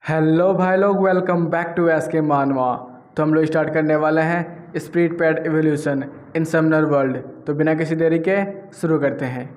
Hello भाई लोग, welcome back to S के मानवा। तो हम लोग स्टार्ट करने वाले हैं स्प्लिट पैड एवोल्यूशन इन समनर वर्ल्ड। तो बिना किसी देरी के शुरू करते हैं।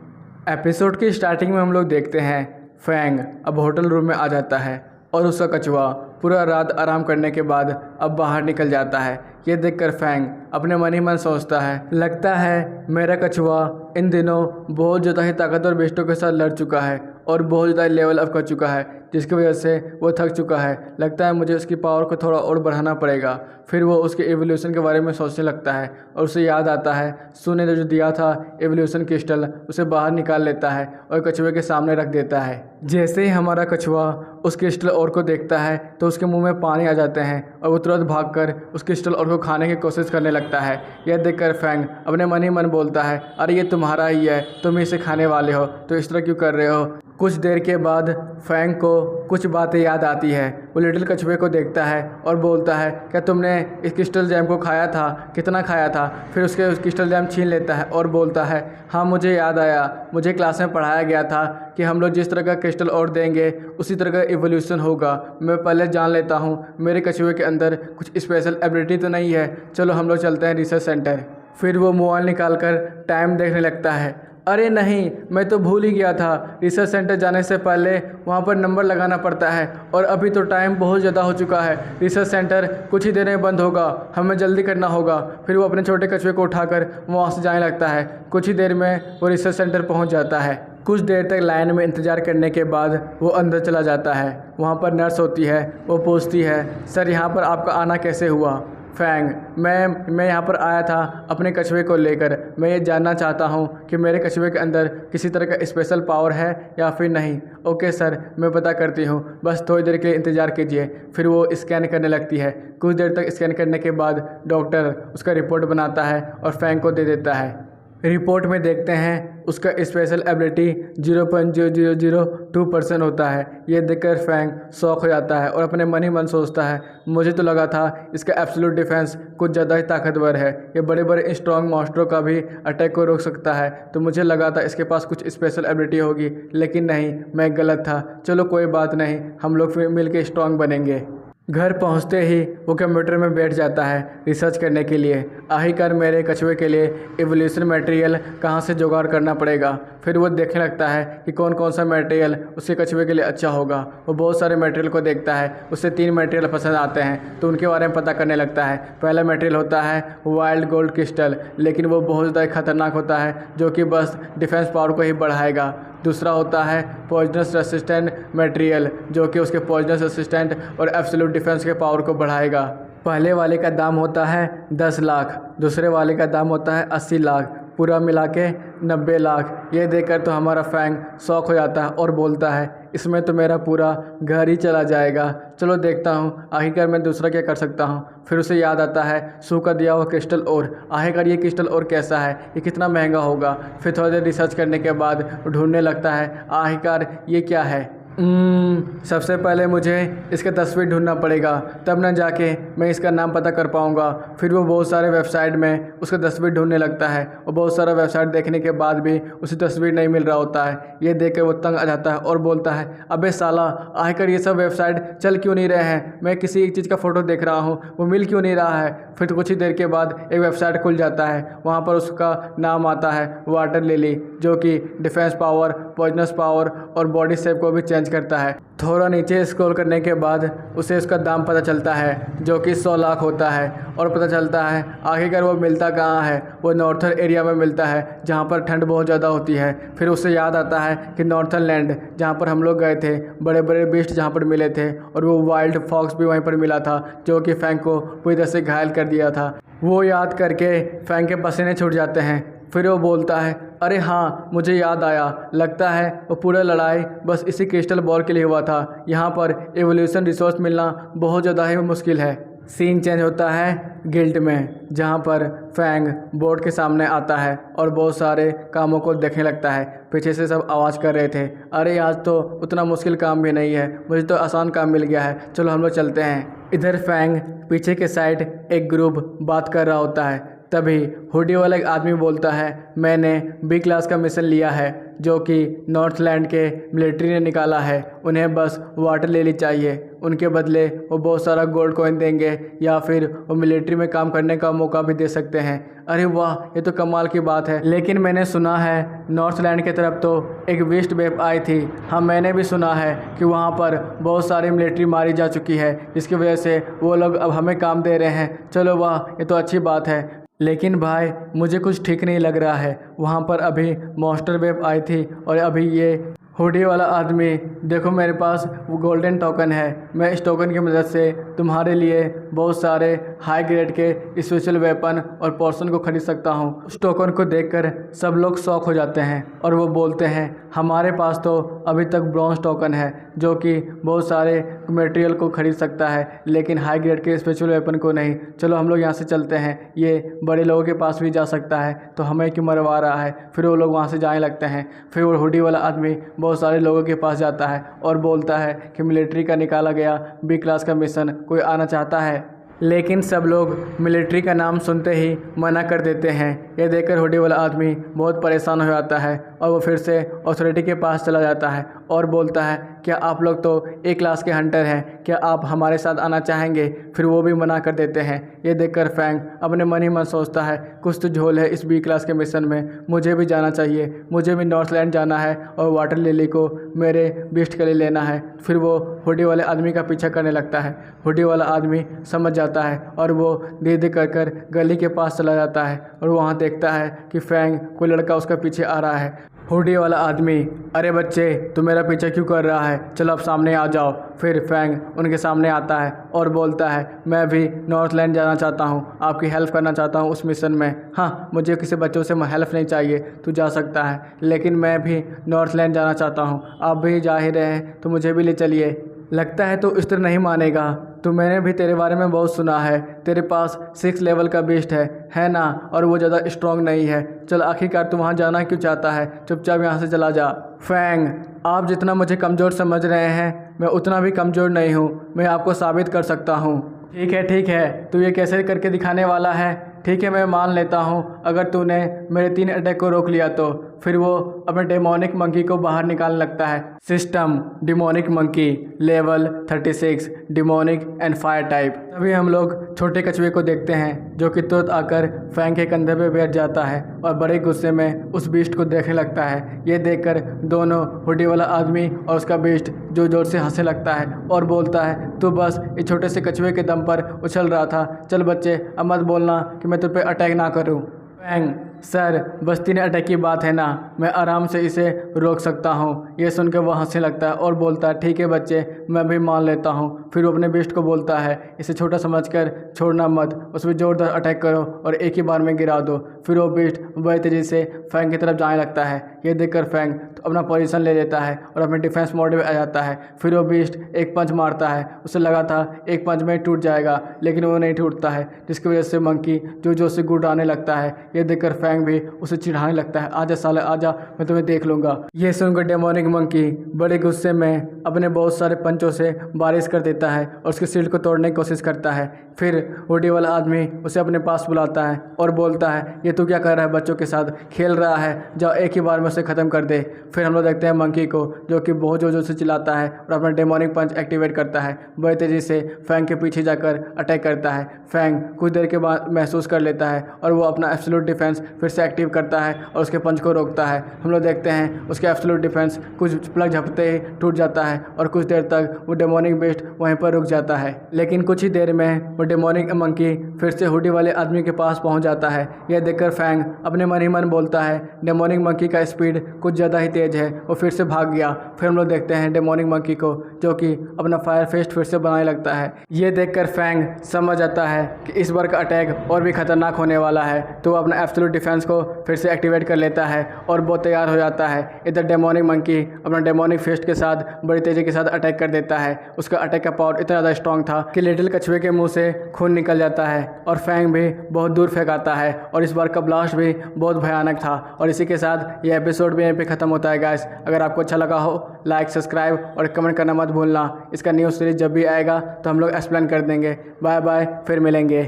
एपिसोड की स्टार्टिंग में हम लोग देखते हैं फैंग अब होटल रूम में आ जाता है और उसका कछुआ पूरा रात आराम करने के बाद अब बाहर निकल जाता है। ये देखकर फैंग अपने मन ही मन सोचता है, लगता है मेरा कछुआ इन दिनों बहुत ज़्यादा ही ताकतवर बेस्टों के साथ लड़ चुका है और बहुत ज़्यादा लेवल अप कर चुका है, जिसकी वजह से वो थक चुका है। लगता है मुझे उसकी पावर को थोड़ा और बढ़ाना पड़ेगा। फिर वो उसके एवोल्यूशन के बारे में सोचने लगता है और उसे याद आता है सू ने जो दिया था एवोल्यूशन क्रिस्टल, उसे बाहर निकाल लेता है और कछुए के सामने रख देता है। जैसे ही हमारा कछुआ उस क्रिस्टल और को देखता है तो उसके मुंह में पानी आ जाते हैं और वो तुरंत भागकर उस क्रिस्टल और को खाने की कोशिश करने लगता है। यह देखकर फैंग अपने मन ही मन बोलता है, अरे ये तुम्हारा ही है, तुम इसे खाने वाले हो, तो इस तरह क्यों कर रहे हो। कुछ देर के बाद फैंग को कुछ बातें याद आती है। वो लिटिल कछुए को देखता है और बोलता है, क्या तुमने इस क्रिस्टल जैम को खाया था, कितना खाया था। फिर उसके उस क्रिस्टल जैम छीन लेता है और बोलता है, हाँ मुझे याद आया, मुझे क्लास में पढ़ाया गया था कि हम लोग जिस तरह का क्रिस्टल और देंगे उसी तरह का इवोल्यूशन होगा। मैं पहले जान लेता हूँ मेरे कछुए के अंदर कुछ स्पेशल एबिलिटी तो नहीं है, चलो हम लोग चलते हैं रिसर्च सेंटर। फिर वो मोबाइल निकाल कर टाइम देखने लगता है। अरे नहीं, मैं तो भूल ही गया था, रिसर्च सेंटर जाने से पहले वहाँ पर नंबर लगाना पड़ता है और अभी तो टाइम बहुत ज़्यादा हो चुका है। रिसर्च सेंटर कुछ ही देर में बंद होगा, हमें जल्दी करना होगा। फिर वो अपने छोटे कछुए को उठाकर वहाँ से जाने लगता है। कुछ ही देर में वो रिसर्च सेंटर पहुँच जाता है। कुछ देर तक लाइन में इंतज़ार करने के बाद वो अंदर चला जाता है। वहाँ पर नर्स होती है, वो पूछती है, सर यहाँ पर आपका आना कैसे हुआ। फैंग, मैं यहाँ पर आया था अपने कछुए को लेकर। मैं ये जानना चाहता हूँ कि मेरे कछुए के अंदर किसी तरह का स्पेशल पावर है या फिर नहीं। ओके सर, मैं पता करती हूँ, बस थोड़ी देर के लिए इंतज़ार कीजिए। फिर वो स्कैन करने लगती है। कुछ देर तक स्कैन करने के बाद डॉक्टर उसका रिपोर्ट बनाता है और फैंग को दे देता है। रिपोर्ट में देखते हैं उसका स्पेशल एबिलिटी 0.0002% होता है। ये देखकर फैंग शॉक हो जाता है और अपने मन ही मन सोचता है, मुझे तो लगा था इसका एब्सोल्यूट डिफेंस कुछ ज़्यादा ही ताकतवर है, ये बड़े बड़े स्ट्रॉन्ग मॉन्स्टरों का भी अटैक को रोक सकता है। तो मुझे लगा था इसके पास कुछ स्पेशल एबिलिटी होगी, लेकिन नहीं, मैं गलत था। चलो कोई बात नहीं, हम लोग फिर मिल के स्ट्रॉन्ग बनेंगे। घर पहुंचते ही वो कंप्यूटर में बैठ जाता है रिसर्च करने के लिए। आखिरकार मेरे कछुए के लिए एवोल्यूशन मटेरियल कहाँ से जुगाड़ करना पड़ेगा। फिर वो देखने लगता है कि कौन कौन सा मटेरियल उसके कछुए के लिए अच्छा होगा। वो बहुत सारे मटेरियल को देखता है, उससे 3 मटेरियल पसंद आते हैं तो उनके बारे में पता करने लगता है। पहला मटेरियल होता है वाइल्ड गोल्ड क्रिस्टल, लेकिन वो बहुत ज़्यादा खतरनाक होता है, जो कि बस डिफेंस पावर को ही बढ़ाएगा। दूसरा होता है पॉइजनस रेसिस्टेंट मटेरियल, जो कि उसके पॉइजनस रेसिस्टेंट और एब्सोल्यूट डिफेंस के पावर को बढ़ाएगा। पहले वाले का दाम होता है 10 लाख, दूसरे वाले का दाम होता है 80 लाख, पूरा मिला के 90 लाख। ये देखकर तो हमारा फैंग शॉक हो जाता है और बोलता है, इसमें तो मेरा पूरा घर ही चला जाएगा। चलो देखता हूँ आखिरकार मैं दूसरा क्या कर सकता हूँ। फिर उसे याद आता है सू का दिया हुआ क्रिस्टल और, आखिरकार ये क्रिस्टल और कैसा है, ये कितना महंगा होगा। फिर थोड़ा देर रिसर्च करने के बाद ढूंढने लगता है आखिरकार ये क्या है। सबसे पहले मुझे इसका तस्वीर ढूंढना पड़ेगा, तब न जाके मैं इसका नाम पता कर पाऊँगा। फिर वो बहुत सारे वेबसाइट में उसका तस्वीर ढूंढने लगता है और बहुत सारा वेबसाइट देखने के बाद भी उसे तस्वीर नहीं मिल रहा होता है। ये देख कर वो तंग आ जाता है और बोलता है, अबे साला, आखिरकार ये सब वेबसाइट चल क्यों नहीं रहे हैं। मैं किसी एक चीज़ का फ़ोटो देख रहा हूँ, वो मिल क्यों नहीं रहा है। फिर कुछ ही देर के बाद एक वेबसाइट खुल जाता है। वहाँ पर उसका नाम आता है वाटर लिली, जो कि डिफेंस पावर, पॉइजनस पावर और बॉडी शेप को भी चेंज करता है। थोड़ा नीचे स्क्रॉल करने के बाद उसे उसका दाम पता चलता है, जो कि 100 लाख होता है। और पता चलता है आखिरकार वो मिलता कहाँ है। वो नॉर्थर्न एरिया में मिलता है, जहाँ पर ठंड बहुत ज़्यादा होती है। फिर उसे याद आता है कि नॉर्थर्न लैंड, जहाँ पर हम लोग गए थे, बड़े बड़े बीस्ट जहाँ पर मिले थे, और वो वाइल्ड फॉक्स भी वहीं पर मिला था, जो कि फैंग को पूरी तरह से घायल कर दिया था। वो याद करके फैंग के पसीने छूट जाते हैं। फिर वो बोलता है, अरे हाँ मुझे याद आया, लगता है वो पूरा लड़ाई बस इसी क्रिस्टल बॉल के लिए हुआ था। यहाँ पर एवोल्यूशन रिसोर्स मिलना बहुत ज़्यादा ही मुश्किल है। सीन चेंज होता है गिल्ड में, जहाँ पर फैंग बोर्ड के सामने आता है और बहुत सारे कामों को देखने लगता है। पीछे से सब आवाज़ कर रहे थे, अरे आज तो उतना मुश्किल काम भी नहीं है, मुझे तो आसान काम मिल गया है, चलो हम लोग चलते हैं। इधर फैंग पीछे के साइड एक ग्रुप बात कर रहा होता है। तभी हुडी वाला एक आदमी बोलता है, मैंने बी क्लास का मिशन लिया है जो कि नॉर्थलैंड के मिलिट्री ने निकाला है। उन्हें बस वाटर लिली चाहिए, उनके बदले वो बहुत सारा गोल्ड कॉइन देंगे या फिर वो मिलिट्री में काम करने का मौका भी दे सकते हैं। अरे वाह, ये तो कमाल की बात है। लेकिन मैंने सुना है नॉर्थलैंड की तरफ तो एक बीस्ट वेव आई थी। हाँ, मैंने भी सुना है कि वहाँ पर बहुत सारी मिलिट्री मारी जा चुकी है, जिसकी वजह से वो लोग अब हमें काम दे रहे हैं। चलो वाह, ये तो अच्छी बात है। लेकिन भाई मुझे कुछ ठीक नहीं लग रहा है। वहाँ पर अभी मॉन्स्टर वेव आई थी और अभी ये हुडी वाला आदमी, देखो मेरे पास वो गोल्डन टोकन है। मैं इस टोकन की मदद से तुम्हारे लिए बहुत सारे हाई ग्रेड के स्पेशल वेपन और पोर्शन को खरीद सकता हूँ। उस टोकन को देखकर सब लोग शॉक हो जाते हैं और वो बोलते हैं, हमारे पास तो अभी तक ब्रॉन्ज टोकन है जो कि बहुत सारे मटेरियल को खरीद सकता है, लेकिन हाई ग्रेड के स्पेशल वेपन को नहीं। चलो हम लोग यहाँ से चलते हैं, ये बड़े लोगों के पास भी जा सकता है, तो हमें क्यों मरवा रहा है। फिर वो लोग वहाँ से जाने लगते हैं। फिर वो हुडी वाला आदमी बहुत सारे लोगों के पास जाता है और बोलता है कि मिलिट्री का निकाला गया बी क्लास का मिशन, कोई आना चाहता है। लेकिन सब लोग मिलिट्री का नाम सुनते ही मना कर देते हैं। ये देखकर हुडी वाला आदमी बहुत परेशान हो जाता है और वो फिर से अथॉरिटी के पास चला जाता है और बोलता है, क्या आप लोग तो ए क्लास के हंटर हैं, क्या आप हमारे साथ आना चाहेंगे। फिर वो भी मना कर देते हैं। ये देखकर फैंग अपने मन ही मन सोचता है, कुछ तो झोल है इस बी क्लास के मिशन में, मुझे भी जाना चाहिए, मुझे भी नॉर्थलैंड जाना है और वाटर लिली को मेरे बीस्ट के लिए लेना है। फिर वो हुडी वाले आदमी का पीछा करने लगता है। हुडी वाला आदमी समझ जाता है और वो धीरे धीरे कर गली के पास चला जाता है और वहाँ देखता है कि फैंग कोई लड़का उसका पीछे आ रहा है। हुडी वाला आदमी, अरे बच्चे तू मेरा पीछा क्यों कर रहा है, चलो आप सामने आ जाओ। फिर फैंग उनके सामने आता है और बोलता है, मैं भी नॉर्थलैंड जाना चाहता हूँ, आपकी हेल्प करना चाहता हूँ उस मिशन में। हाँ, मुझे किसी बच्चों से हेल्प नहीं चाहिए, तू जा सकता है, लेकिन मैं भी नॉर्थलैंड जाना चाहता हूँ, आप भी जा ही रहे हैं तो मुझे भी ले चलिए। लगता है तो इस तरह नहीं मानेगा, तो मैंने भी तेरे बारे में बहुत सुना है, तेरे पास 6 लेवल का बीस्ट है ना, और वो ज़्यादा स्ट्रांग नहीं है। चल आखिरकार तू वहाँ जाना क्यों चाहता है, चुपचाप यहाँ से चला जा। फैंग, आप जितना मुझे कमज़ोर समझ रहे हैं, मैं उतना भी कमज़ोर नहीं हूँ, मैं आपको साबित कर सकता हूँ। ठीक है, तू ये कैसे करके दिखाने वाला है। ठीक है, मैं मान लेता हूँ, अगर तूने मेरे 3 अटैक को रोक लिया तो। फिर वो अपने डेमोनिक मंकी को बाहर निकालने लगता है। System demonic monkey level 36 demonic and fire type. तभी हम लोग छोटे कछुए को देखते हैं जो कि तुरंत आकर फैंग के कंधे पे बैठ जाता है और बड़े गुस्से में उस बीस्ट को देखने लगता है। ये देखकर दोनों हुडी वाला आदमी और उसका बीस्ट जोर जोर से हंसने लगता है और बोलता है, तू बस इस छोटे से कछुए के दम पर उछल रहा था, चल बच्चे अब मत बोलना कि मैं तुझ पे अटैक ना करूँ। फैंग, सर बस 3 अटैक की बात है ना, मैं आराम से इसे रोक सकता हूँ। ये सुनकर वह हंसने लगता है और बोलता है, ठीक है बच्चे, मैं भी मान लेता हूँ। फिर वो अपने बीस्ट को बोलता है, इसे छोटा समझकर छोड़ना मत, उस पर जोरदार अटैक करो और एक ही बार में गिरा दो। फिर वो बीस्ट बड़ी तेज़ी से फैंग की तरफ जाने लगता है। ये देखकर फैंग तो अपना पोजीशन ले लेता है और अपने डिफेंस मोड में आ जाता है। फिर वो बीस्ट एक पंच मारता है, उसे लगा था एक पंच में टूट जाएगा, लेकिन वो नहीं टूटता है, जिसकी वजह से मंकी जो जो से गुड़ाने लगता है। ये देखकर फैंग भी उसे चिढ़ाने लगता है, आजा साले आजा, मैं तुम्हें देख लूँगा। ये सुनकर डेमोनिक मंकी बड़े गुस्से में अपने बहुत सारे पंचों से बारिश कर देता है और उसके शील्ड को तोड़ने की कोशिश करता है। फिर हुडी वाला आदमी उसे अपने पास बुलाता है और बोलता है, ये तू क्या कर रहा है, बच्चों के साथ खेल रहा है, जाओ एक ही बार में उसे ख़त्म कर दे। फिर हम लोग देखते हैं मंकी को जो कि बहुत जोर जोर से चिल्लाता है और अपना डेमोनिक पंच एक्टिवेट करता है। बड़ी तेज़ी से फैंग के पीछे जाकर अटैक करता है। फैंग कुछ देर के बाद महसूस कर लेता है और वो अपना एब्सोल्यूट डिफेंस फिर से एक्टिव करता है और उसके पंच को रोकता है। हम लोग देखते हैं उसके एब्सोल्यूट डिफेंस कुछ प्लग झपकते ही टूट जाता है और कुछ देर तक वो डेमोनिक बीस्ट वहीं पर रुक जाता है। लेकिन कुछ ही देर में वो डेमोनिक मंकी फिर से हुडी वाले आदमी के पास पहुंच जाता है। यह देखकर फैंग अपने मन ही मन बोलता है, डेमोनिक मंकी का स्पीड कुछ ज़्यादा ही तेज़ है, वो फिर से भाग गया। फिर हम लोग देखते हैं डेमोनिक मंकी को जो कि अपना फायर फेस्ट फिर से बनाने लगता है। ये देखकर फैंग समझ जाता है कि इस बार का अटैक और भी खतरनाक होने वाला है, तो वो अपना एब्सोल्यूट डिफेंस को फिर से एक्टिवेट कर लेता है और वो तैयार हो जाता है। इधर डेमोनिक मंकी अपना डेमोनिक फेस्ट के साथ बड़ी तेज़ी के साथ अटैक कर देता है। उसका अटैक का पावर इतना ज़्यादा स्ट्रॉन्ग था कि लिटिल कछुए के मुंह से खून निकल जाता है और फैंग भी बहुत दूर फेंकाता है और इस बार का ब्लास्ट भी बहुत भयानक था। और इसी के साथ ये एपिसोड भी यहीं पे ख़त्म होता है गाइस। अगर आपको अच्छा लगा हो लाइक सब्सक्राइब और कमेंट करना मत भूलना। इसका न्यूज़ सीरीज जब भी आएगा तो हम लोग एक्सप्लेन कर देंगे। बाय बाय, फिर मिलेंगे।